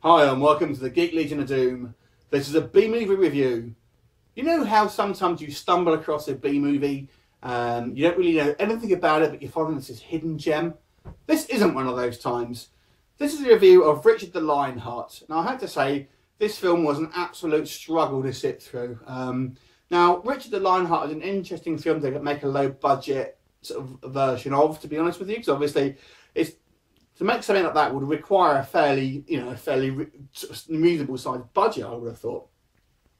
Hi and welcome to the Geek Legion of Doom. This is a B-movie review. You know how sometimes you stumble across a B-movie, you don't really know anything about it, but you find this hidden gem? This isn't one of those times. This is a review of Richard the Lionheart. Now I have to say, this film was an absolute struggle to sit through. Now, Richard the Lionheart is an interesting film to make a low-budget sort of version of, to be honest with you, because obviously to make something like that would require a fairly reasonable sized budget, I would have thought.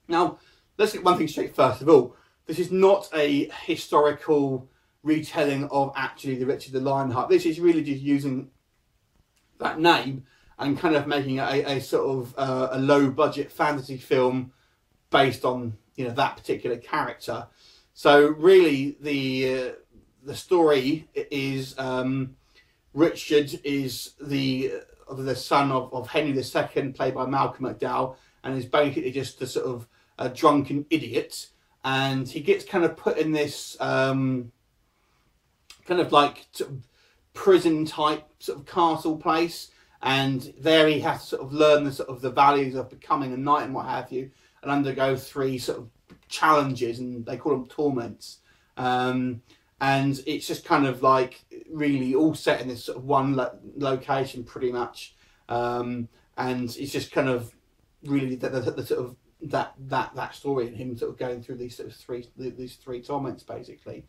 Now, let's get one thing straight first of all. This is not a historical retelling of actually the Richard the Lionheart. This is really just using that name and kind of making a sort of a low budget fantasy film based on that particular character. So really the story is Richard is the son of Henry II, played by Malcolm McDowell, and is basically just a sort of a drunken idiot. And he gets kind of put in this kind of like sort of prison type sort of castle place, and there he has to sort of learn the values of becoming a knight and what have you, and undergo 3 sort of challenges, and they call them torments. And it's just kind of like really all set in this sort of one location pretty much, and it's just kind of really the sort of that story and him sort of going through these sort of three torments basically.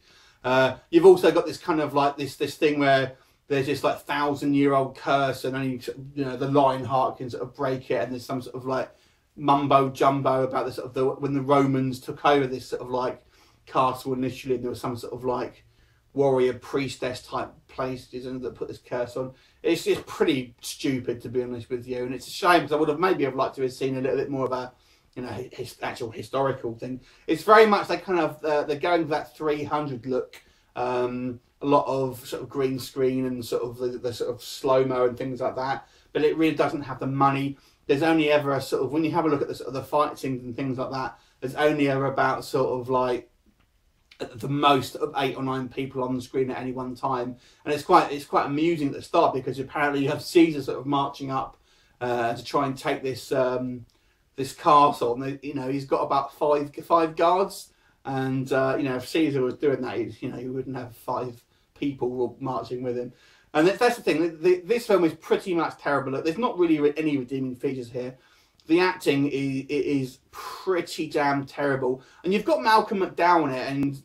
You've also got this kind of like this thing where there's this like 1,000-year-old curse, and only the Lionheart can sort of break it, and there's some sort of like mumbo jumbo about the sort of when the Romans took over this sort of like castle initially, and there was some sort of like warrior priestess type places and that put this curse on. It's just pretty stupid, to be honest with you, and it's a shame because I would have maybe liked to have seen a little bit more of a his actual historical thing. It's very much like kind of they're going for that 300 look, a lot of sort of green screen and sort of the sort of slow-mo and things like that, but it really doesn't have the money. There's only ever a sort of, when you have a look at the sort of the fight scenes and things like that, there's only ever about sort of like at the most of 8 or 9 people on the screen at any one time, and it's quite amusing at the start because apparently you have Caesar sort of marching up to try and take this this castle, and he's got about five guards, and if Caesar was doing that, he wouldn't have 5 people marching with him. And that's the thing. This film is pretty much terrible. There's not really any redeeming features here. The acting is pretty damn terrible, and you've got Malcolm McDowell in it. And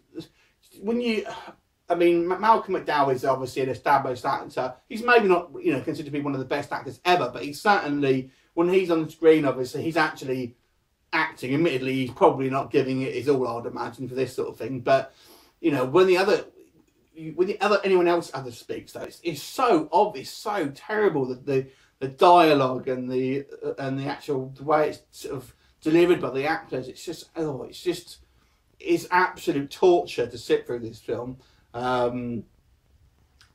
Malcolm McDowell is obviously an established actor. He's maybe not considered to be one of the best actors ever, but he's certainly, when he's on the screen, obviously he's actually acting. Admittedly, he's probably not giving it his all, I'd imagine, for this sort of thing. But when anyone else speaks, though, it's so obvious, so terrible that the dialogue and the actual the way it's sort of delivered by the actors, it's absolute torture to sit through this film.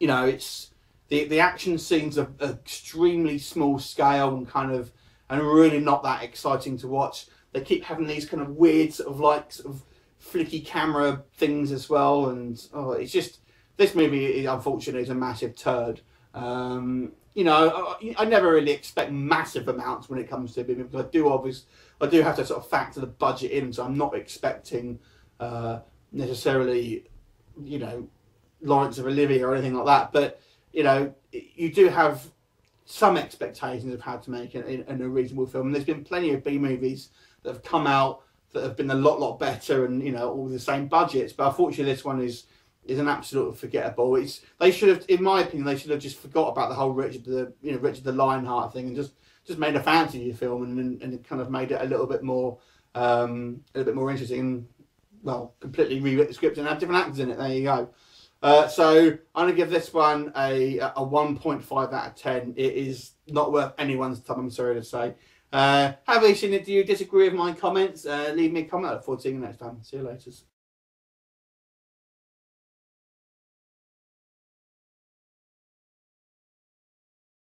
It's the action scenes are extremely small scale and really not that exciting to watch. They keep having these kind of weird sort of flicky camera things as well, and it's just, this movie unfortunately is a massive turd. I never really expect massive amounts when it comes to it, because I do have to sort of factor the budget in, so I'm not expecting necessarily Lawrence of Olivier or anything like that, but you do have some expectations of how to make a reasonable film, and there's been plenty of B movies that have come out that have been a lot better and all the same budgets, but unfortunately this one is an absolute forgettable. They should have, in my opinion, just forgot about the whole Richard the Lionheart thing and just made a fantasy film and it kind of made it a little bit more interesting. Well, completely rewrite the script and have different actors in it. There you go. So I'm gonna give this one a 1.5 out of 10. It is not worth anyone's time, I'm sorry to say. Have you seen it? Do you disagree with my comments? Leave me a comment. I look forward to seeing you next time. See you later.